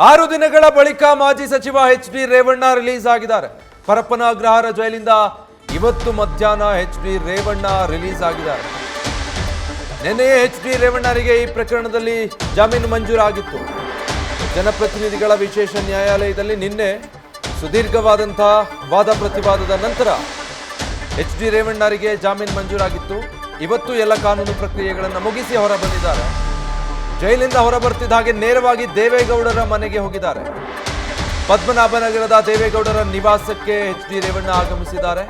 6 ದಿನಗಳ ಬಳಿಕ ಮಾಜಿ ಸಚಿವ ಎಚ್.ಡಿ. ರೇವಣ್ಣ ರಿಲೀಸ್ ಆಗಿದ್ದಾರೆ. ಪರಪ್ಪನ ಅಗ್ರಹಾರ ಜೈಲಿಂದ ಇವತ್ತು ಮಧ್ಯಾಹ್ನ ಎಚ್.ಡಿ. ರೇವಣ್ಣ ರಿಲೀಸ್ ಆಗಿದ್ದಾರೆ. ನಿನ್ನೆ ಎಚ್.ಡಿ. ರೇವಣ್ಣರಿಗೆ ಈ ಪ್ರಕರಣದಲ್ಲಿ ಜಾಮೀನು ಮಂಜೂರಾಗಿತ್ತು. ಜನಪ್ರತಿನಿಧಿಗಳ ವಿಶೇಷ ನ್ಯಾಯಾಲಯದಲ್ಲಿ ನಿನ್ನೆ ಸುದೀರ್ಘವಾದಂತಹ ವಾದ ಪ್ರತಿವಾದದ ನಂತರ ಎಚ್.ಡಿ. ರೇವಣ್ಣರಿಗೆ ಜಾಮೀನು ಮಂಜೂರಾಗಿತ್ತು. ಇವತ್ತು ಎಲ್ಲ ಕಾನೂನು ಪ್ರಕ್ರಿಯೆಗಳನ್ನು ಮುಗಿಸಿ ಹೊರ ಬಂದಿದ್ದಾರೆ. ಜೈಲಿಂದ ಹೊರ ಬರ್ತಿದ್ದ ಹಾಗೆ ನೇರವಾಗಿ ದೇವೇಗೌಡರ ಮನೆಗೆ ಹೋಗಿದ್ದಾರೆ. ಪದ್ಮನಾಭನಗರದ ದೇವೇಗೌಡರ ನಿವಾಸಕ್ಕೆ ಎಚ್.ಡಿ. ರೇವಣ್ಣ ಆಗಮಿಸಿದ್ದಾರೆ.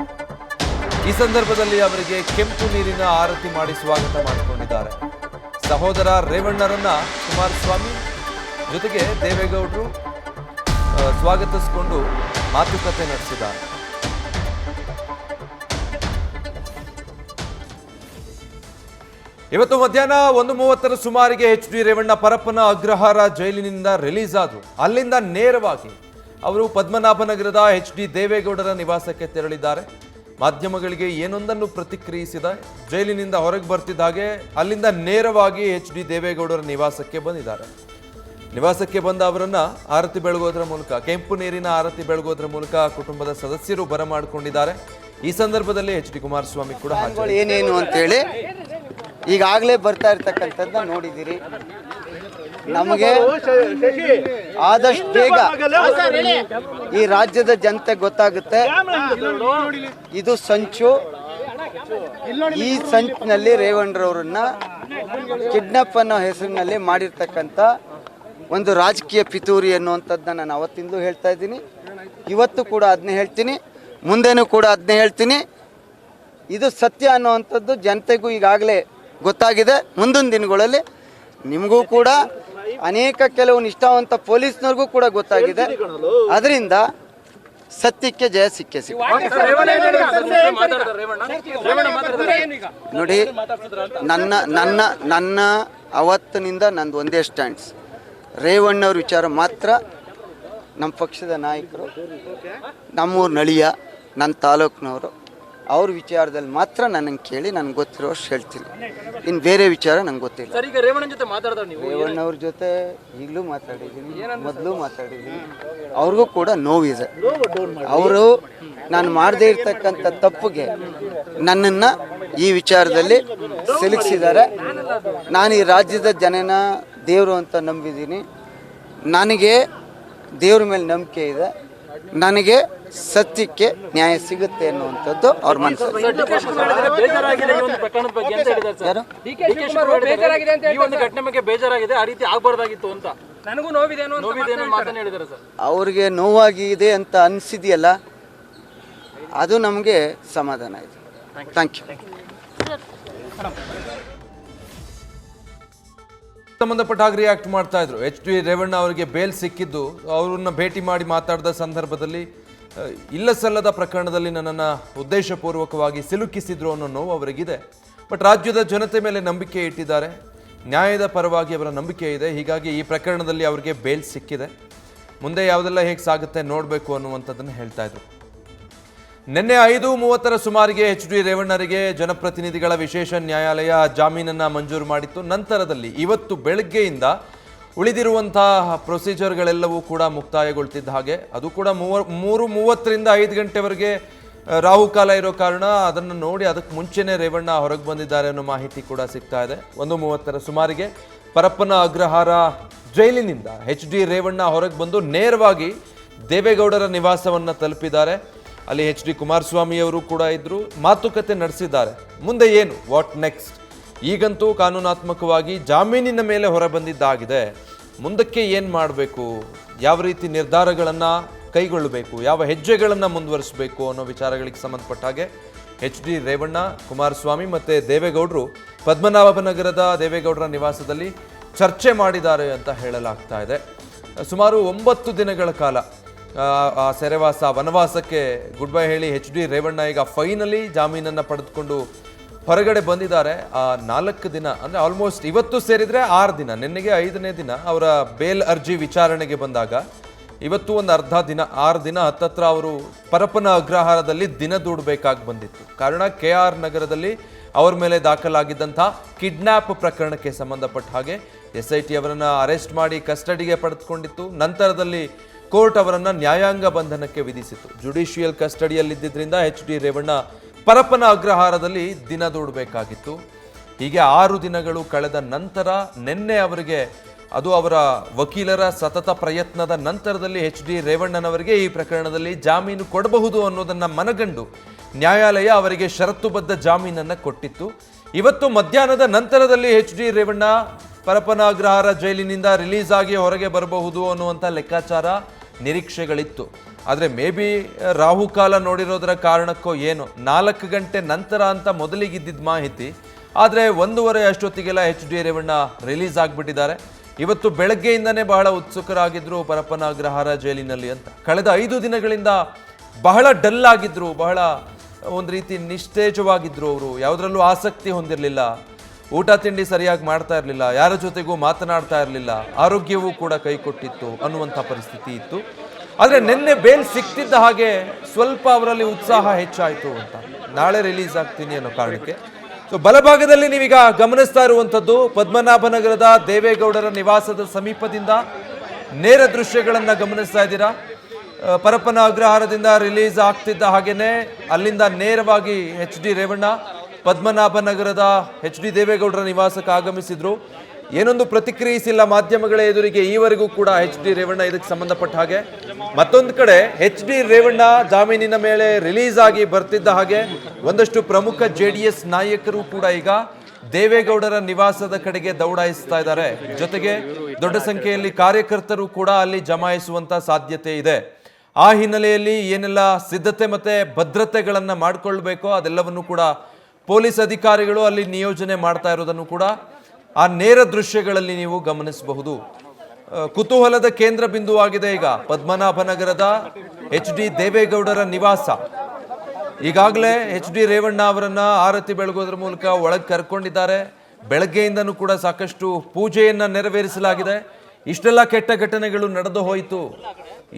ಈ ಸಂದರ್ಭದಲ್ಲಿ ಅವರಿಗೆ ಕೆಂಪು ನೀರಿನ ಆರತಿ ಮಾಡಿ ಸ್ವಾಗತ ಮಾಡಿಕೊಂಡಿದ್ದಾರೆ. ಸಹೋದರ ರೇವಣ್ಣರನ್ನ ಕುಮಾರಸ್ವಾಮಿ ಜೊತೆಗೆ ದೇವೇಗೌಡರು ಸ್ವಾಗತಿಸಿಕೊಂಡು ಮಾತುಕತೆ ನಡೆಸಿದ್ದಾರೆ. ಇವತ್ತು ಮಧ್ಯಾಹ್ನ 1:30 ಸುಮಾರಿಗೆ ಎಚ್.ಡಿ. ರೇವಣ್ಣ ಪರಪ್ಪನ ಅಗ್ರಹಾರ ಜೈಲಿನಿಂದ ರಿಲೀಸ್ ಆದರು. ಅಲ್ಲಿಂದ ನೇರವಾಗಿ ಅವರು ಪದ್ಮನಾಭನಗರದ ಎಚ್.ಡಿ. ದೇವೇಗೌಡರ ನಿವಾಸಕ್ಕೆ ತೆರಳಿದ್ದಾರೆ. ಮಾಧ್ಯಮಗಳಿಗೆ ಏನೊಂದನ್ನು ಪ್ರತಿಕ್ರಿಯಿಸಿದ ಜೈಲಿನಿಂದ ಹೊರಗೆ ಬರ್ತಿದ್ದ ಹಾಗೆ ಅಲ್ಲಿಂದ ನೇರವಾಗಿ ಎಚ್.ಡಿ. ದೇವೇಗೌಡರ ನಿವಾಸಕ್ಕೆ ಬಂದಿದ್ದಾರೆ. ನಿವಾಸಕ್ಕೆ ಬಂದ ಅವರನ್ನ ಆರತಿ ಬೆಳಗೋದ್ರ ಮೂಲಕ, ಕೆಂಪು ನೀರಿನ ಆರತಿ ಬೆಳಗೋದ್ರ ಮೂಲಕ ಕುಟುಂಬದ ಸದಸ್ಯರು ಬರಮಾಡಿಕೊಂಡಿದ್ದಾರೆ. ಈ ಸಂದರ್ಭದಲ್ಲಿ ಎಚ್.ಡಿ. ಕುಮಾರಸ್ವಾಮಿ ಕೂಡ ಏನೇನು ಅಂತೇಳಿ ಈಗಾಗಲೇ ಬರ್ತಾ ಇರ್ತಕ್ಕಂಥದ್ದು ನೋಡಿದ್ದೀರಿ. ನಮಗೆ ಆದಷ್ಟು ಬೇಗ ಈ ರಾಜ್ಯದ ಜನತೆ ಗೊತ್ತಾಗುತ್ತೆ ಇದು ಸಂಚು. ಈ ಸಂಚಿನಲ್ಲಿ ರೇವಣ್ಣರವರನ್ನ ಕಿಡ್ನಾಪ್ ಅನ್ನೋ ಹೆಸರಿನಲ್ಲಿ ಮಾಡಿರ್ತಕ್ಕಂಥ ಒಂದು ರಾಜಕೀಯ ಪಿತೂರಿ ಅನ್ನುವಂಥದ್ದನ್ನ ನಾನು ಅವತ್ತಿಂದಲೂ ಹೇಳ್ತಾ ಇದ್ದೀನಿ, ಇವತ್ತು ಕೂಡ ಅದನ್ನೇ ಹೇಳ್ತೀನಿ, ಮುಂದೆನೂ ಕೂಡ ಅದನ್ನೇ ಹೇಳ್ತೀನಿ. ಇದು ಸತ್ಯ ಅನ್ನುವಂಥದ್ದು ಜನತೆಗೂ ಈಗಾಗಲೇ ಗೊತ್ತಾಗಿದೆ. ಮುಂದಿನ ದಿನಗಳಲ್ಲಿ ನಿಮಗೂ ಕೂಡ ಅನೇಕ ಕೆಲವು ನಿಷ್ಠಾವಂತ ಪೊಲೀಸ್ನವ್ರಿಗೂ ಕೂಡ ಗೊತ್ತಾಗಿದೆ. ಅದರಿಂದ ಸತ್ಯಕ್ಕೆ ಜಯ ಸಿಕ್ಕೇ ನೋಡಿ. ನನ್ನ ಅವತ್ತಿನಿಂದ ನಂದು ಒಂದೇ ಸ್ಟ್ಯಾಂಡ್ಸ್. ರೇವಣ್ಣವ್ರ ವಿಚಾರ ಮಾತ್ರ ನಮ್ಮ ಪಕ್ಷದ ನಾಯಕರು, ನಮ್ಮೂರು ನಳಿಯ, ನನ್ನ ತಾಲೂಕಿನವರು, ಅವ್ರ ವಿಚಾರದಲ್ಲಿ ಮಾತ್ರ ನನಗೆ ಕೇಳಿ ನನಗೆ ಗೊತ್ತಿರೋಷ್ಟು ಹೇಳ್ತೀನಿ. ಇನ್ನು ಬೇರೆ ವಿಚಾರ ನಂಗೆ ಗೊತ್ತಿಲ್ಲ. ರೇವಣ್ಣವ್ರ ಜೊತೆ ಈಗಲೂ ಮಾತಾಡಿದ್ದೀನಿ, ಮೊದಲು ಮಾತಾಡಿದ್ದೀನಿ. ಅವ್ರಿಗೂ ಕೂಡ ನೋವಿದೆ. ಅವರು ನಾನು ಮಾಡದೇ ಇರ್ತಕ್ಕಂಥ ತಪ್ಪಿಗೆ ನನ್ನನ್ನು ಈ ವಿಚಾರದಲ್ಲಿ ಸಿಲುಕಿಸಿದ್ದಾರೆ. ನಾನು ಈ ರಾಜ್ಯದ ಜನನ ದೇವರು ಅಂತ ನಂಬಿದ್ದೀನಿ. ನನಗೆ ದೇವ್ರ ಮೇಲೆ ನಂಬಿಕೆ ಇದೆ. ನನಗೆ ಸತ್ಯಕ್ಕೆ ನ್ಯಾಯ ಸಿಗುತ್ತೆ ಅನ್ನುವಂಥದ್ದು ಅವ್ರ ಮನಸ್ಸು. ಅವ್ರಿಗೆ ನೋವಾಗಿದೆ ಅಂತ ಅನಿಸಿದೆಯಲ್ಲ, ಅದು ನಮಗೆ ಸಮಾಧಾನ ಇದೆ. Thank you. ಸಂಬಂಧಪಟ್ಟ ಹಾಗೆ ರಿಯಾಕ್ಟ್ ಮಾಡ್ತಾ ಇದ್ರು. ಎಚ್.ಡಿ. ರೇವಣ್ಣ ಅವರಿಗೆ ಬೇಲ್ ಸಿಕ್ಕಿದ್ದು, ಅವರನ್ನ ಭೇಟಿ ಮಾಡಿ ಮಾತಾಡಿದ ಸಂದರ್ಭದಲ್ಲಿ ಇಲ್ಲ ಸಲ್ಲದ ಪ್ರಕರಣದಲ್ಲಿ ನನ್ನನ್ನು ಉದ್ದೇಶಪೂರ್ವಕವಾಗಿ ಸಿಲುಕಿಸಿದ್ರು ಅನ್ನೋ ನೋವು ಅವರಿಗಿದೆ. ಬಟ್ ರಾಜ್ಯದ ಜನತೆ ಮೇಲೆ ನಂಬಿಕೆ ಇಟ್ಟಿದ್ದಾರೆ, ನ್ಯಾಯದ ಪರವಾಗಿ ಅವರ ನಂಬಿಕೆ ಇದೆ. ಹೀಗಾಗಿ ಈ ಪ್ರಕರಣದಲ್ಲಿ ಅವರಿಗೆ ಬೇಲ್ ಸಿಕ್ಕಿದೆ. ಮುಂದೆ ಯಾವುದೆಲ್ಲ ಹೇಗೆ ಸಾಗುತ್ತೆ ನೋಡಬೇಕು ಅನ್ನುವಂಥದ್ದನ್ನು ಹೇಳ್ತಾ ಇದ್ರು. ನಿನ್ನೆ 5:30 ಸುಮಾರಿಗೆ ಎಚ್.ಡಿ. ರೇವಣ್ಣರಿಗೆ ಜನಪ್ರತಿನಿಧಿಗಳ ವಿಶೇಷ ನ್ಯಾಯಾಲಯ ಜಾಮೀನನ್ನು ಮಂಜೂರು ಮಾಡಿತ್ತು. ನಂತರದಲ್ಲಿ ಇವತ್ತು ಬೆಳಗ್ಗೆಯಿಂದ ಉಳಿದಿರುವಂತಹ ಪ್ರೊಸೀಜರ್ಗಳೆಲ್ಲವೂ ಕೂಡ ಮುಕ್ತಾಯಗೊಳ್ತಿದ್ದ ಹಾಗೆ, ಅದು ಕೂಡ 3:30ರಿಂದ 5 ಗಂಟೆವರೆಗೆ ರಾಹುಕಾಲ ಇರೋ ಕಾರಣ ಅದನ್ನು ನೋಡಿ ಅದಕ್ಕೆ ಮುಂಚೆನೇ ರೇವಣ್ಣ ಹೊರಗೆ ಬಂದಿದ್ದಾರೆ ಅನ್ನೋ ಮಾಹಿತಿ ಕೂಡ ಸಿಗ್ತಾ ಇದೆ. 1:30 ಸುಮಾರಿಗೆ ಪರಪ್ಪನ ಅಗ್ರಹಾರ ಜೈಲಿನಿಂದ ಎಚ್.ಡಿ. ರೇವಣ್ಣ ಹೊರಗೆ ಬಂದು ನೇರವಾಗಿ ದೇವೇಗೌಡರ ನಿವಾಸವನ್ನು ತಲುಪಿದ್ದಾರೆ. ಅಲ್ಲಿ ಎಚ್.ಡಿ. ಕುಮಾರಸ್ವಾಮಿ ಅವರು ಕೂಡ ಇದ್ರು, ಮಾತುಕತೆ ನಡೆಸಿದ್ದಾರೆ. ಮುಂದೆ ಏನು, ವಾಟ್ ನೆಕ್ಸ್ಟ್? ಈಗಂತೂ ಕಾನೂನಾತ್ಮಕವಾಗಿ ಜಾಮೀನಿನ ಮೇಲೆ ಹೊರ ಬಂದಿದ್ದಾಗಿದೆ. ಮುಂದಕ್ಕೆ ಏನು ಮಾಡಬೇಕು, ಯಾವ ರೀತಿ ನಿರ್ಧಾರಗಳನ್ನು ಕೈಗೊಳ್ಳಬೇಕು, ಯಾವ ಹೆಜ್ಜೆಗಳನ್ನು ಮುಂದುವರಿಸಬೇಕು ಅನ್ನೋ ವಿಚಾರಗಳಿಗೆ ಸಂಬಂಧಪಟ್ಟ ಹಾಗೆ ಎಚ್.ಡಿ. ರೇವಣ್ಣ, ಕುಮಾರಸ್ವಾಮಿ ಮತ್ತು ದೇವೇಗೌಡರು ಪದ್ಮನಾಭನಗರದ ದೇವೇಗೌಡರ ನಿವಾಸದಲ್ಲಿ ಚರ್ಚೆ ಮಾಡಿದ್ದಾರೆ ಅಂತ ಹೇಳಲಾಗ್ತಾ ಇದೆ. ಸುಮಾರು 9 ದಿನಗಳ ಕಾಲ ಆ ಸೆರೆವಾಸ, ವನವಾಸಕ್ಕೆ ಗುಡ್ ಬೈ ಹೇಳಿ ಎಚ್.ಡಿ. ರೇವಣ್ಣ ಈಗ ಫೈನಲಿ ಜಾಮೀನನ್ನು ಪಡೆದುಕೊಂಡು ಹೊರಗಡೆ ಬಂದಿದ್ದಾರೆ. 4 ದಿನ ಅಂದರೆ ಆಲ್ಮೋಸ್ಟ್ ಇವತ್ತು ಸೇರಿದರೆ 6 ದಿನ, ನಿನ್ನೆಗೆ 5ನೇ ದಿನ ಅವರ ಬೇಲ್ ಅರ್ಜಿ ವಿಚಾರಣೆಗೆ ಬಂದಾಗ ಇವತ್ತು ಒಂದು ಅರ್ಧ ದಿನ, 6 ದಿನ ಹತ್ತತ್ರ ಅವರು ಪರಪ್ಪನ ಅಗ್ರಹಾರದಲ್ಲಿ ದಿನ ದೂಡಬೇಕಾಗಿ ಬಂದಿತ್ತು. ಕಾರಣ KR ನಗರದಲ್ಲಿ ಅವರ ಮೇಲೆ ದಾಖಲಾಗಿದ್ದಂಥ ಕಿಡ್ನ್ಯಾಪ್ ಪ್ರಕರಣಕ್ಕೆ ಸಂಬಂಧಪಟ್ಟ ಹಾಗೆ SIT ಅವರನ್ನು ಅರೆಸ್ಟ್ ಮಾಡಿ ಕಸ್ಟಡಿಗೆ ಪಡೆದುಕೊಂಡಿತ್ತು. ನಂತರದಲ್ಲಿ ಕೋರ್ಟ್ ಅವರನ್ನು ನ್ಯಾಯಾಂಗ ಬಂಧನಕ್ಕೆ ವಿಧಿಸಿತು. ಜುಡಿಷಿಯಲ್ ಕಸ್ಟಡಿಯಲ್ಲಿದ್ದರಿಂದ HD ರೇವಣ್ಣ ಪರಪ್ಪನ ಅಗ್ರಹಾರದಲ್ಲಿ ದಿನ ದೂಡಬೇಕಾಗಿತ್ತು. ಹೀಗೆ 6 ದಿನಗಳು ಕಳೆದ ನಂತರ ನಿನ್ನೆ ಅವರಿಗೆ, ಅದು ಅವರ ವಕೀಲರ ಸತತ ಪ್ರಯತ್ನದ ನಂತರದಲ್ಲಿ HD ರೇವಣ್ಣನವರಿಗೆ ಈ ಪ್ರಕರಣದಲ್ಲಿ ಜಾಮೀನು ಕೊಡಬಹುದು ಅನ್ನೋದನ್ನು ಮನಗಂಡು ನ್ಯಾಯಾಲಯ ಅವರಿಗೆ ಷರತ್ತುಬದ್ಧ ಜಾಮೀನನ್ನು ಕೊಟ್ಟಿತ್ತು. ಇವತ್ತು ಮಧ್ಯಾಹ್ನದ ನಂತರದಲ್ಲಿ HD ರೇವಣ್ಣ ಪರಪ್ಪನ ಅಗ್ರಹಾರ ಜೈಲಿನಿಂದ ರಿಲೀಸ್ ಆಗಿ ಹೊರಗೆ ಬರಬಹುದು ಅನ್ನುವಂಥ ಲೆಕ್ಕಾಚಾರ, ನಿರೀಕ್ಷೆಗಳಿತ್ತು. ಆದರೆ ಮೇ ಬಿ ರಾಹುಕಾಲ ನೋಡಿರೋದರ ಕಾರಣಕ್ಕೋ ಏನೋ 4 ಗಂಟೆ ನಂತರ ಅಂತ ಮೊದಲಿಗಿದ್ದಿದ್ದ ಮಾಹಿತಿ, ಆದರೆ 1:30 ಅಷ್ಟೊತ್ತಿಗೆಲ್ಲ HD ರೇವಣ್ಣ ರಿಲೀಸ್ ಆಗಿಬಿಟ್ಟಿದ್ದಾರೆ. ಇವತ್ತು ಬೆಳಗ್ಗೆಯಿಂದನೇ ಬಹಳ ಉತ್ಸುಕರಾಗಿದ್ದರು ಪರಪ್ಪನ ಅಗ್ರಹಾರ ಜೈಲಿನಲ್ಲಿ ಅಂತ. ಕಳೆದ 5 ದಿನಗಳಿಂದ ಬಹಳ ಡಲ್ ಆಗಿದ್ರು, ಬಹಳ ಒಂದು ರೀತಿ ನಿಸ್ತೇಜವಾಗಿದ್ರು. ಅವರು ಯಾವುದರಲ್ಲೂ ಆಸಕ್ತಿ ಹೊಂದಿರಲಿಲ್ಲ, ಊಟ ತಿಂಡಿ ಸರಿಯಾಗಿ ಮಾಡ್ತಾ ಇರಲಿಲ್ಲ, ಯಾರ ಜೊತೆಗೂ ಮಾತನಾಡ್ತಾ ಇರಲಿಲ್ಲ, ಆರೋಗ್ಯವೂ ಕೂಡ ಕೈಕೊಟ್ಟಿತ್ತು ಅನ್ನುವಂಥ ಪರಿಸ್ಥಿತಿ ಇತ್ತು. ಆದರೆ ನಿನ್ನೆ ಬೇಲ್ ಸಿಕ್ತಿದ್ದ ಹಾಗೆ ಸ್ವಲ್ಪ ಅವರಲ್ಲಿ ಉತ್ಸಾಹ ಹೆಚ್ಚಾಯಿತು ಅಂತ, ನಾಳೆ ರಿಲೀಸ್ ಆಗ್ತೀನಿ ಅನ್ನೋ ಕಾರಣಕ್ಕೆ. ಸೊ ಬಲಭಾಗದಲ್ಲಿ ನೀವೀಗ ಗಮನಿಸ್ತಾ ಇರುವಂಥದ್ದು ಪದ್ಮನಾಭನಗರದ ದೇವೇಗೌಡರ ನಿವಾಸದ ಸಮೀಪದಿಂದ ನೇರ ದೃಶ್ಯಗಳನ್ನು ಗಮನಿಸ್ತಾ ಇದ್ದೀರಾ. ಪರಪ್ಪನ ಅಗ್ರಹಾರದಿಂದ ರಿಲೀಸ್ ಆಗ್ತಿದ್ದ ಹಾಗೇನೆ ಅಲ್ಲಿಂದ ನೇರವಾಗಿ HD ರೇವಣ್ಣ ಪದ್ಮನಾಭನಗರದ HD ದೇವೇಗೌಡರ ನಿವಾಸಕ್ಕೆ ಆಗಮಿಸಿದ್ರು. ಏನೊಂದು ಪ್ರತಿಕ್ರಿಯಿಸಿಲ್ಲ ಮಾಧ್ಯಮಗಳ ಎದುರಿಗೆ ಈವರೆಗೂ ಕೂಡ HD ರೇವಣ್ಣ ಇದಕ್ಕೆ ಸಂಬಂಧಪಟ್ಟ ಹಾಗೆ. ಮತ್ತೊಂದು ಕಡೆ HD ರೇವಣ್ಣ ಜಾಮೀನಿನ ಮೇಲೆ ರಿಲೀಸ್ ಆಗಿ ಬರ್ತಿದ್ದ ಹಾಗೆ ಒಂದಷ್ಟು ಪ್ರಮುಖ JDS ನಾಯಕರು ಕೂಡ ಈಗ ದೇವೇಗೌಡರ ನಿವಾಸದ ಕಡೆಗೆ ದೌಡಾಯಿಸ್ತಾ ಇದ್ದಾರೆ. ಜೊತೆಗೆ ದೊಡ್ಡ ಸಂಖ್ಯೆಯಲ್ಲಿ ಕಾರ್ಯಕರ್ತರು ಕೂಡ ಅಲ್ಲಿ ಜಮಾಯಿಸುವಂತ ಸಾಧ್ಯತೆ ಇದೆ. ಆ ಹಿನ್ನೆಲೆಯಲ್ಲಿ ಏನೆಲ್ಲ ಸಿದ್ಧತೆ ಮತ್ತೆ ಭದ್ರತೆಗಳನ್ನ ಮಾಡಿಕೊಳ್ಬೇಕೋ ಅದೆಲ್ಲವನ್ನು ಕೂಡ ಪೊಲೀಸ್ ಅಧಿಕಾರಿಗಳು ಅಲ್ಲಿ ನಿಯೋಜನೆ ಮಾಡ್ತಾ ಇರೋದನ್ನು ಕೂಡ ಆ ನೇರ ದೃಶ್ಯಗಳಲ್ಲಿ ನೀವು ಗಮನಿಸಬಹುದು. ಕುತೂಹಲದ ಕೇಂದ್ರ ಬಿಂದುವಾಗಿದೆ ಈಗ ಪದ್ಮನಾಭನಗರದ HD ದೇವೇಗೌಡರ ನಿವಾಸ. ಈಗಾಗಲೇ HD ರೇವಣ್ಣ ಅವರನ್ನ ಆರತಿ ಬೆಳಗೋದ್ರ ಮೂಲಕ ಒಳಗೆ ಕರ್ಕೊಂಡಿದ್ದಾರೆ. ಬೆಳಗ್ಗೆಯಿಂದನೂ ಕೂಡ ಸಾಕಷ್ಟು ಪೂಜೆಯನ್ನ ನೆರವೇರಿಸಲಾಗಿದೆ. ಇಷ್ಟೆಲ್ಲ ಕೆಟ್ಟ ಘಟನೆಗಳು ನಡೆದು ಹೋಯಿತು,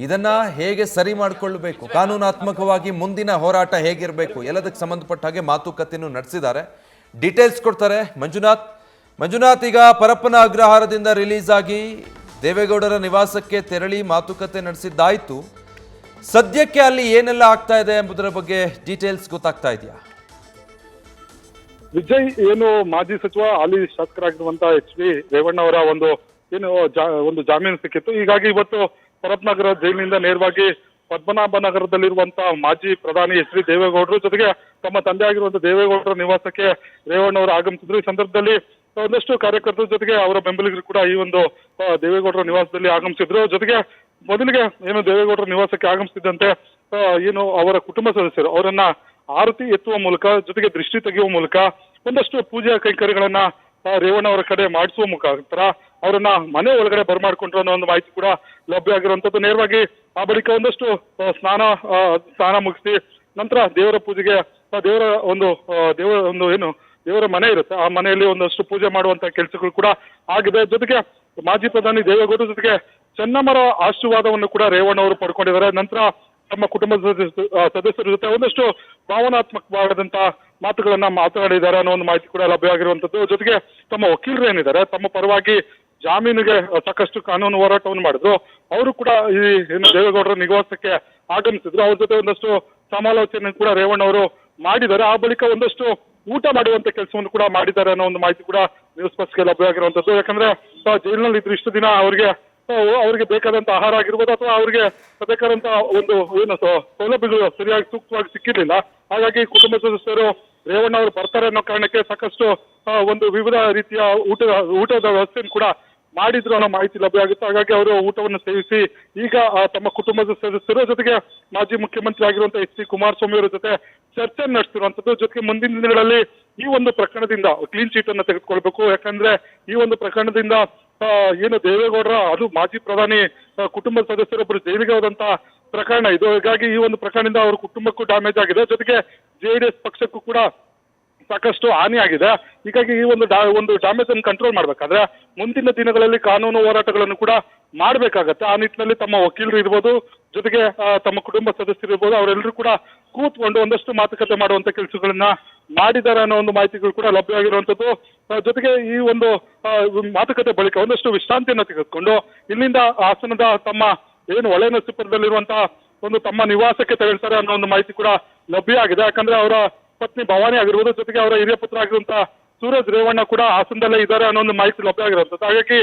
ಇದನ್ನ ಹೇಗೆ ಸರಿ ಮಾಡಿಕೊಳ್ಳಬೇಕು, ಕಾನೂನಾತ್ಮಕವಾಗಿ ಮುಂದಿನ ಹೋರಾಟ ಹೇಗಿರಬೇಕು, ಎಲ್ಲದಕ್ಕೆ ಸಂಬಂಧಪಟ್ಟ ಹಾಗೆ ಮಾತುಕತೆಯನ್ನು ನಡೆಸಿದ್ದಾರೆ. ಡೀಟೇಲ್ಸ್ ಕೊಡ್ತಾರೆ ಮಂಜುನಾಥ್. ಈಗ ಪರಪ್ಪನ ಅಗ್ರಹಾರದಿಂದ ರಿಲೀಸ್ ಆಗಿ ದೇವೇಗೌಡರ ನಿವಾಸಕ್ಕೆ ತೆರಳಿ ಮಾತುಕತೆ ನಡೆಸಿದ್ದಾಯ್ತು. ಸದ್ಯಕ್ಕೆ ಅಲ್ಲಿ ಏನೆಲ್ಲ ಆಗ್ತಾ ಇದೆ ಎಂಬುದರ ಬಗ್ಗೆ ಡೀಟೇಲ್ಸ್ ಗೊತ್ತಾಗ್ತಾ ಇದೆಯಾ? ವಿಜಯ್, ಏನು ಮಾಜಿ ಸಚಿವ ಹಾಲಿ ಶಾಸಕರಾಗಿರುವಂತ HD ರೇವಣ್ಣ ಅವರ ಒಂದು ಜಾಮೀನು ಸಿಕ್ಕಿತ್ತು. ಹೀಗಾಗಿ ಇವತ್ತು ಪರಪ್ಪನಗರ ಜೈಲಿನಿಂದ ನೇರವಾಗಿ ಪದ್ಮನಾಭನಗರದಲ್ಲಿರುವಂತಹ ಮಾಜಿ ಪ್ರಧಾನಿ HD ದೇವೇಗೌಡರು ಜೊತೆಗೆ ತಮ್ಮ ತಂದೆ ಆಗಿರುವಂತಹ ದೇವೇಗೌಡರ ನಿವಾಸಕ್ಕೆ ರೇವಣ್ಣ ಅವರು ಆಗಮಿಸಿದ್ರು. ಈ ಸಂದರ್ಭದಲ್ಲಿ ಒಂದಷ್ಟು ಕಾರ್ಯಕರ್ತರ ಜೊತೆಗೆ ಅವರ ಬೆಂಬಲಿಗರು ಕೂಡ ಈ ಒಂದು ದೇವೇಗೌಡರ ನಿವಾಸದಲ್ಲಿ ಆಗಮಿಸಿದ್ರು. ಜೊತೆಗೆ ಮೊದಲಿಗೆ ಏನು ದೇವೇಗೌಡರ ನಿವಾಸಕ್ಕೆ ಆಗಮಿಸಿದಂತೆ ಏನು ಅವರ ಕುಟುಂಬ ಸದಸ್ಯರು ಅವರನ್ನ ಆರತಿ ಎತ್ತುವ ಮೂಲಕ, ಜೊತೆಗೆ ದೃಷ್ಟಿ ತೆಗೆಯುವ ಮೂಲಕ ಒಂದಷ್ಟು ಪೂಜಾ ಕೈಂಕರ್ಯಗಳನ್ನ ರೇವಣ್ಣ ಅವರ ಕಡೆ ಮಾಡಿಸುವ ಮುಖಾಂತರ ಅವರನ್ನ ಮನೆ ಒಳಗಡೆ ಬರಮಾಡ್ಕೊಂಡ್ರು ಅನ್ನೋ ಒಂದು ಮಾಹಿತಿ ಕೂಡ ಲಭ್ಯ ಆಗಿರುವಂತದ್ದು. ನೇರವಾಗಿ ಆ ಬಳಿಕ ಒಂದಷ್ಟು ಸ್ನಾನ ಮುಗಿಸಿ ನಂತರ ದೇವರ ಪೂಜೆಗೆ ದೇವರ ಮನೆ ಇರುತ್ತೆ, ಆ ಮನೆಯಲ್ಲಿ ಒಂದಷ್ಟು ಪೂಜೆ ಮಾಡುವಂತ ಕೆಲಸಗಳು ಕೂಡ ಆಗಿದೆ. ಜೊತೆಗೆ ಮಾಜಿ ಪ್ರಧಾನಿ ದೇವೇಗೌಡರ ಜೊತೆಗೆ ಚೆನ್ನಮ್ಮರ ಆಶೀರ್ವಾದವನ್ನು ಕೂಡ ರೇವಣ್ಣ ಅವರು ಪಡ್ಕೊಂಡಿದ್ದಾರೆ. ನಂತರ ತಮ್ಮ ಕುಟುಂಬದ ಸದಸ್ಯರ ಜೊತೆ ಒಂದಷ್ಟು ಭಾವನಾತ್ಮಕವಾದಂತಹ ಮಾತುಗಳನ್ನ ಮಾತನಾಡಿದ್ದಾರೆ ಅನ್ನೋ ಒಂದು ಮಾಹಿತಿ ಕೂಡ ಲಭ್ಯವಾಗಿರುವಂತದ್ದು. ಜೊತೆಗೆ ತಮ್ಮ ವಕೀಲರು ಏನಿದ್ದಾರೆ ತಮ್ಮ ಪರವಾಗಿ ಜಾಮೀನಿಗೆ ಸಾಕಷ್ಟು ಕಾನೂನು ಹೋರಾಟವನ್ನು ಮಾಡಿದ್ರು. ಅವರು ಕೂಡ ಈ ಏನು ದೇವೇಗೌಡರ ನಿವಾಸಕ್ಕೆ ಆಗಮಿಸಿದ್ರು. ಅವ್ರ ಜೊತೆ ಒಂದಷ್ಟು ಸಮಾಲೋಚನೆ ಕೂಡ ರೇವಣ್ಣ ಅವರು ಮಾಡಿದ್ದಾರೆ. ಆ ಬಳಿಕ ಒಂದಷ್ಟು ಊಟ ಮಾಡುವಂತ ಕೆಲಸವನ್ನು ಕೂಡ ಮಾಡಿದ್ದಾರೆ ಅನ್ನೋ ಒಂದು ಮಾಹಿತಿ ಕೂಡ ನ್ಯೂಸ್ ಫಸ್ಟ್ಗೆ ಲಭ್ಯವಾಗಿರುವಂತದ್ದು. ಯಾಕಂದ್ರೆ ಜೈಲಿನಲ್ಲಿ ಇದ್ರು ಇಷ್ಟು ದಿನ ಅವರಿಗೆ ಬೇಕಾದಂತ ಆಹಾರ ಆಗಿರ್ಬೋದು ಅಥವಾ ಅವರಿಗೆ ಬೇಕಾದಂತ ಒಂದು ಏನು ಸೌಲಭ್ಯಗಳು ಸರಿಯಾಗಿ ಸೂಕ್ತವಾಗಿ ಸಿಕ್ಕಿರ್ಲಿಲ್ಲ. ಹಾಗಾಗಿ ಕುಟುಂಬ ಸದಸ್ಯರು ರೇವಣ್ಣ ಅವರು ಬರ್ತಾರೆ ಅನ್ನೋ ಕಾರಣಕ್ಕೆ ಸಾಕಷ್ಟು ಒಂದು ವಿವಿಧ ರೀತಿಯ ಊಟದ ವ್ಯವಸ್ಥೆಯನ್ನು ಕೂಡ ಮಾಡಿದ್ರು ಅನ್ನೋ ಮಾಹಿತಿ ಲಭ್ಯ ಆಗುತ್ತೆ. ಹಾಗಾಗಿ ಅವರು ಊಟವನ್ನು ಸೇವಿಸಿ ಈಗ ತಮ್ಮ ಕುಟುಂಬದ ಸದಸ್ಯರು ಜೊತೆಗೆ ಮಾಜಿ ಮುಖ್ಯಮಂತ್ರಿ ಆಗಿರುವಂತಹ HD ಕುಮಾರಸ್ವಾಮಿ ಅವರ ಜೊತೆ ಚರ್ಚೆ ನಡೆಸಿರುವಂತದ್ದು. ಜೊತೆಗೆ ಮುಂದಿನ ದಿನಗಳಲ್ಲಿ ಈ ಒಂದು ಪ್ರಕರಣದಿಂದ ಕ್ಲೀನ್ ಚೀಟ್ ಅನ್ನು ತೆಗೆದುಕೊಳ್ಬೇಕು. ಯಾಕಂದ್ರೆ ಈ ಒಂದು ಪ್ರಕರಣದಿಂದ ಏನು ದೇವೇಗೌಡರ ಅದು ಮಾಜಿ ಪ್ರಧಾನಿ ಕುಟುಂಬದ ಸದಸ್ಯರೊಬ್ಬರು ಜೈಲಿಗೆ ಹೋದಂತಹ ಪ್ರಕರಣ ಇದು. ಹೀಗಾಗಿ ಈ ಒಂದು ಪ್ರಕರಣದಿಂದ ಅವ್ರ ಕುಟುಂಬಕ್ಕೂ ಡ್ಯಾಮೇಜ್ ಆಗಿದೆ. ಜೊತೆಗೆ JDS ಪಕ್ಷಕ್ಕೂ ಕೂಡ ಸಾಕಷ್ಟು ಹಾನಿಯಾಗಿದೆ. ಹೀಗಾಗಿ ಈ ಒಂದು ಡ್ಯಾಮೇಜ್ ಅನ್ನು ಕಂಟ್ರೋಲ್ ಮಾಡ್ಬೇಕಾದ್ರೆ ಮುಂದಿನ ದಿನಗಳಲ್ಲಿ ಕಾನೂನು ಹೋರಾಟಗಳನ್ನು ಕೂಡ ಮಾಡಬೇಕಾಗತ್ತೆ. ಆ ನಿಟ್ಟಿನಲ್ಲಿ ತಮ್ಮ ವಕೀಲರು ಇರ್ಬೋದು, ಜೊತೆಗೆ ತಮ್ಮ ಕುಟುಂಬ ಸದಸ್ಯರು ಇರ್ಬೋದು, ಅವರೆಲ್ಲರೂ ಕೂಡ ಕೂತ್ಕೊಂಡು ಒಂದಷ್ಟು ಮಾತುಕತೆ ಮಾಡುವಂತ ಕೆಲಸಗಳನ್ನ ಮಾಡಿದ್ದಾರೆ ಅನ್ನೋ ಒಂದು ಮಾಹಿತಿಗಳು ಕೂಡ ಲಭ್ಯವಾಗಿರುವಂತದ್ದು. ಜೊತೆಗೆ ಈ ಒಂದು ಮಾತುಕತೆ ಬಳಿಕ ಒಂದಷ್ಟು ವಿಶ್ರಾಂತಿಯನ್ನು ತೆಗೆದುಕೊಂಡು ಇಲ್ಲಿಂದ ಹಾಸನದ ತಮ್ಮ ಏನು ಹೊಳೆನರಸೀಪುರದಲ್ಲಿರುವಂತಹ ಒಂದು ತಮ್ಮ ನಿವಾಸಕ್ಕೆ ತೆರಳ್ತಾರೆ ಅನ್ನೋ ಒಂದು ಮಾಹಿತಿ ಕೂಡ ಲಭ್ಯ ಆಗಿದೆ. ಯಾಕಂದ್ರೆ ಅವರ ಪತ್ನಿ ಭವಾನಿ ಆಗಿರ್ಬೋದು, ಜೊತೆಗೆ ಅವರ ಹಿರಿಯ ಪುತ್ರ ಆಗಿರುವಂತಹ ಸೂರಜ್ ರೇವಣ್ಣ ಕೂಡ ಹಾಸನದಲ್ಲೇ ಇದ್ದಾರೆ ಅನ್ನೋ ಒಂದು ಮಾಹಿತಿ ಲಭ್ಯ ಆಗಿರುವಂತದ್ದು. ಹಾಗಾಗಿ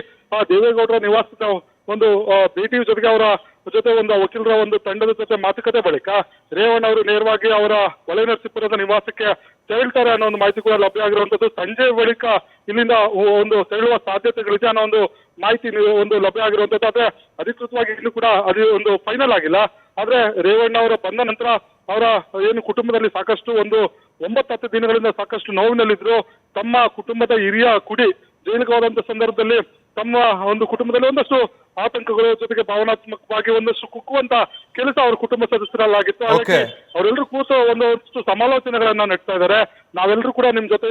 ದೇವೇಗೌಡರ ನಿವಾಸದ ಒಂದು ಭೇಟಿ ಜೊತೆಗೆ ಅವರ ಜೊತೆ ಒಂದು ವಕೀಲರ ಒಂದು ತಂಡದ ಜೊತೆ ಮಾತುಕತೆ ಬಳಿಕ ರೇವಣ್ಣ ಅವರು ನೇರವಾಗಿ ಅವರ ಹೊಳೆನರಸೀಪುರದ ನಿವಾಸಕ್ಕೆ ತೆರಳ್ತಾರೆ ಅನ್ನೋ ಒಂದು ಮಾಹಿತಿ ಕೂಡ ಲಭ್ಯ ಆಗಿರುವಂತದ್ದು. ಸಂಜೆ ಬಳಿಕ ಇಲ್ಲಿಂದ ಒಂದು ತೆರಳುವ ಸಾಧ್ಯತೆಗಳಿದೆ ಅನ್ನೋ ಒಂದು ಮಾಹಿತಿ ಒಂದು ಲಭ್ಯ ಆಗಿರುವಂತದ್ದು. ಆದ್ರೆ ಅಧಿಕೃತವಾಗಿ ಇನ್ನು ಕೂಡ ಅದು ಒಂದು ಫೈನಲ್ ಆಗಿಲ್ಲ. ಆದ್ರೆ ರೇವಣ್ಣ ಅವರ ಬಂದ ನಂತರ ಅವರ ಏನು ಕುಟುಂಬದಲ್ಲಿ ಸಾಕಷ್ಟು ಒಂದು 9-10 ದಿನಗಳಿಂದ ಸಾಕಷ್ಟು ನೋವಿನಲ್ಲಿದ್ರು. ತಮ್ಮ ಕುಟುಂಬದ ಹಿರಿಯ ಕುಡಿ ಜೈಲಿಗೆ ಹೋದಂತ ಸಂದರ್ಭದಲ್ಲಿ ತಮ್ಮ ಒಂದು ಕುಟುಂಬದಲ್ಲಿ ಒಂದಷ್ಟು ಆತಂಕಗಳು, ಜೊತೆಗೆ ಭಾವನಾತ್ಮಕವಾಗಿ ಒಂದಷ್ಟು ಕುಕ್ಕುವಂತ ಕೆಲಸ ಅವರ ಕುಟುಂಬ ಸದಸ್ಯರಲ್ಲಾಗಿತ್ತು. ಹಾಗಾಗಿ ಅವರೆಲ್ಲರೂ ಕೂತು ಒಂದಷ್ಟು ಸಮಾಲೋಚನೆಗಳನ್ನ ನಡೆಸ್ತಾ ಇದ್ದಾರೆ. ನಾವೆಲ್ಲರೂ ಕೂಡ ನಿಮ್ ಜೊತೆ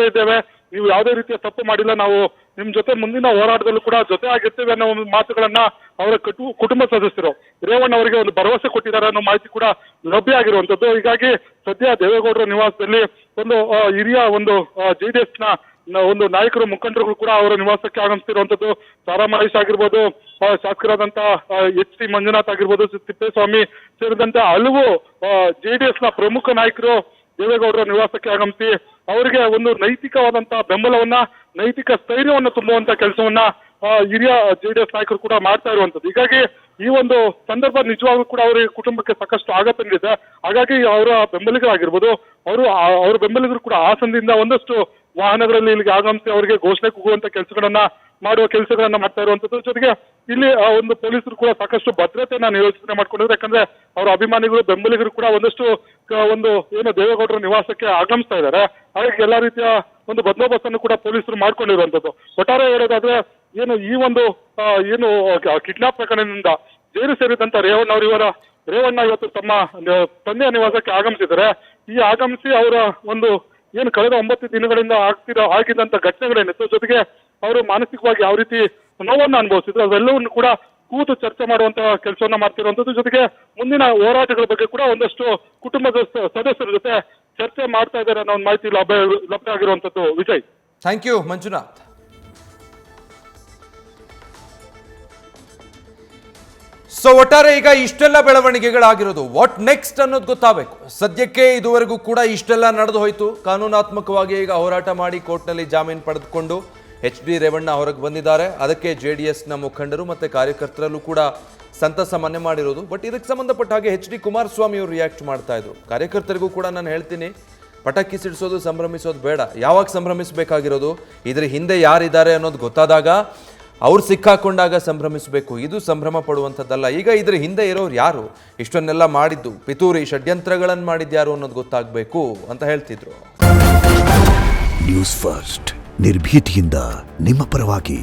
ಇದ್ದೇವೆ, ನೀವು ಯಾವುದೇ ರೀತಿಯ ತಪ್ಪು ಮಾಡಿಲ್ಲ, ನಾವು ನಿಮ್ ಜೊತೆ ಮುಂದಿನ ಹೋರಾಟದಲ್ಲೂ ಕೂಡ ಜೊತೆ ಆಗಿರ್ತೇವೆ ಅನ್ನೋ ಒಂದು ಮಾತುಗಳನ್ನ ಅವರ ಕುಟುಂಬ ಸದಸ್ಯರು ರೇವಣ್ಣ ಅವರಿಗೆ ಒಂದು ಭರವಸೆ ಕೊಟ್ಟಿದ್ದಾರೆ ಅನ್ನೋ ಮಾಹಿತಿ ಕೂಡ ಲಭ್ಯ ಆಗಿರುವಂತದ್ದು. ಹೀಗಾಗಿ ಸದ್ಯ ದೇವೇಗೌಡರ ನಿವಾಸದಲ್ಲಿ ಒಂದು ಹಿರಿಯ ಒಂದು JDS ನ ಒಂದು ನಾಯಕರು, ಮುಖಂಡರುಗಳು ಕೂಡ ಅವರ ನಿವಾಸಕ್ಕೆ ಆಗಮಿಸ್ತಿರುವಂತದ್ದು. ಸಾರಾ ಮಹೇಶ್ ಆಗಿರ್ಬೋದು, ಶಾಸಕರಾದಂತ HC ಮಂಜುನಾಥ್ ಆಗಿರ್ಬೋದು, ತಿಪ್ಪೇಸ್ವಾಮಿ ಸೇರಿದಂತೆ ಹಲವು JDS ನ ಪ್ರಮುಖ ನಾಯಕರು ದೇವೇಗೌಡರ ನಿವಾಸಕ್ಕೆ ಆಗಮಿಸಿ ಅವರಿಗೆ ಒಂದು ನೈತಿಕವಾದಂತಹ ಬೆಂಬಲವನ್ನ, ನೈತಿಕ ಸ್ಥೈರ್ಯವನ್ನ ತುಂಬುವಂತ ಕೆಲಸವನ್ನ ಹಿರಿಯ JDS ನಾಯಕರು ಕೂಡ ಮಾಡ್ತಾ ಇರುವಂತದ್ದು. ಹೀಗಾಗಿ ಈ ಒಂದು ಸಂದರ್ಭ ನಿಜವಾಗ್ಲೂ ಕೂಡ ಅವರ ಕುಟುಂಬಕ್ಕೆ ಸಾಕಷ್ಟು ಆಘಾತ ನೀಡಿದೆ. ಹಾಗಾಗಿ ಅವರ ಬೆಂಬಲಿಗರಾಗಿರ್ಬೋದು, ಅವರ ಬೆಂಬಲಿಗರು ಕೂಡ ಹಾಸನದಿಂದ ಒಂದಷ್ಟು ವಾಹನಗಳಲ್ಲಿ ಇಲ್ಲಿಗೆ ಆಗಮಿಸಿ ಅವರಿಗೆ ಘೋಷಣೆ ಕೂಗುವಂತ ಕೆಲಸಗಳನ್ನ ಮಾಡ್ತಾ ಇರುವಂತದ್ದು. ಜೊತೆಗೆ ಇಲ್ಲಿ ಒಂದು ಪೊಲೀಸರು ಕೂಡ ಸಾಕಷ್ಟು ಭದ್ರತೆಯನ್ನ ನಿಯೋಜನೆ ಮಾಡ್ಕೊಂಡಿದ್ದಾರೆ. ಯಾಕಂದ್ರೆ ಅವರ ಅಭಿಮಾನಿಗಳು, ಬೆಂಬಲಿಗರು ಕೂಡ ಒಂದಷ್ಟು ಒಂದು ಏನು ದೇವೇಗೌಡರ ನಿವಾಸಕ್ಕೆ ಆಗಮಿಸ್ತಾ ಇದ್ದಾರೆ. ಹಾಗಾಗಿ ಎಲ್ಲಾ ರೀತಿಯ ಒಂದು ಬಂದೋಬಸ್ತ್ ಅನ್ನು ಕೂಡ ಪೊಲೀಸರು ಮಾಡ್ಕೊಂಡಿರುವಂತದ್ದು. ಒಟ್ಟಾರೆ ಹೇಳೋದಾದ್ರೆ ಏನು ಈ ಒಂದು ಏನು ಕಿಡ್ನಾಪ್ ಪ್ರಕರಣದಿಂದ ಜೈಲು ಸೇರಿದಂತ ರೇವಣ್ಣ ಇವತ್ತು ತಮ್ಮ ತಂದೆಯ ನಿವಾಸಕ್ಕೆ ಆಗಮಿಸಿದ್ದಾರೆ. ಈ ಆಗಮಿಸಿ ಅವರ ಒಂದು ಏನು ಕಳೆದ 9 ದಿನಗಳಿಂದ ಆಗಿದ್ದಂತ ಘಟನೆಗಳೇನಿತ್ತು, ಜೊತೆಗೆ ಅವರು ಮಾನಸಿಕವಾಗಿ ಯಾವ ರೀತಿ ನೋವನ್ನು ಅನುಭವಿಸಿದ್ರು, ಅವೆಲ್ಲವನ್ನು ಕೂಡ ಕೂತು ಚರ್ಚೆ ಮಾಡುವಂತ ಕೆಲಸವನ್ನ ಮಾಡ್ತಿರುವಂತದ್ದು. ಜೊತೆಗೆ ಮುಂದಿನ ಹೋರಾಟಗಳ ಬಗ್ಗೆ ಕೂಡ ಒಂದಷ್ಟು ಕುಟುಂಬದ ಸದಸ್ಯರ ಜೊತೆ ಚರ್ಚೆ ಮಾಡ್ತಾ ಇದ್ದಾರೆ ಅನ್ನೋ ಒಂದು ಮಾಹಿತಿ ಲಭ್ಯ ಆಗಿರುವಂತದ್ದು. Vijay, thank you Manjunath. So ಒಟ್ಟಾರೆ ಈಗ ಇಷ್ಟೆಲ್ಲ ಬೆಳವಣಿಗೆಗಳಾಗಿರೋದು, ವಾಟ್ ನೆಕ್ಸ್ಟ್ ಅನ್ನೋದು ಗೊತ್ತಾಗಬೇಕು. ಸದ್ಯಕ್ಕೆ ಇದುವರೆಗೂ ಕೂಡ ಇಷ್ಟೆಲ್ಲ ನಡೆದು ಹೋಯಿತು. ಕಾನೂನಾತ್ಮಕವಾಗಿ ಈಗ ಹೋರಾಟ ಮಾಡಿ ಕೋರ್ಟ್ನಲ್ಲಿ ಜಾಮೀನು ಪಡೆದುಕೊಂಡು HD ರೇವಣ್ಣ ಹೊರಗೆ ಬಂದಿದ್ದಾರೆ. ಅದಕ್ಕೆ JDSನ ಮುಖಂಡರು ಮತ್ತು ಕಾರ್ಯಕರ್ತರಲ್ಲೂ ಕೂಡ ಸಂತಸ ಮನೆ ಮಾಡಿರೋದು. ಬಟ್ ಇದಕ್ಕೆ ಸಂಬಂಧಪಟ್ಟ ಹಾಗೆ HD ಕುಮಾರಸ್ವಾಮಿ ಅವರು ರಿಯಾಕ್ಟ್ ಮಾಡ್ತಾ ಇದ್ರು. ಕಾರ್ಯಕರ್ತರಿಗೂ ಕೂಡ ನಾನು ಹೇಳ್ತೀನಿ, ಪಟಾಕಿ ಸಿಡಿಸೋದು, ಸಂಭ್ರಮಿಸೋದು ಬೇಡ. ಯಾವಾಗ ಸಂಭ್ರಮಿಸಬೇಕಾಗಿರೋದು, ಇದ್ರ ಹಿಂದೆ ಯಾರಿದ್ದಾರೆ ಅನ್ನೋದು ಗೊತ್ತಾದಾಗ, ಅವ್ರು ಸಿಕ್ಕಾಕೊಂಡಾಗ ಸಂಭ್ರಮಿಸಬೇಕು. ಇದು ಸಂಭ್ರಮ ಪಡುವಂಥದ್ದಲ್ಲ. ಈಗ ಇದ್ರ ಹಿಂದೆ ಇರೋರು ಯಾರು, ಇಷ್ಟನ್ನೆಲ್ಲ ಮಾಡಿದ್ದು, ಪಿತೂರಿ ಷಡ್ಯಂತ್ರಗಳನ್ನು ಮಾಡಿದ್ಯಾರು ಅನ್ನೋದು ಗೊತ್ತಾಗಬೇಕು ಅಂತ ಹೇಳ್ತಿದ್ರು. ನ್ಯೂಸ್ ಫಸ್ಟ್, ನಿರ್ಭೀತಿಯಿಂದ ನಿಮ್ಮ ಪರವಾಗಿ.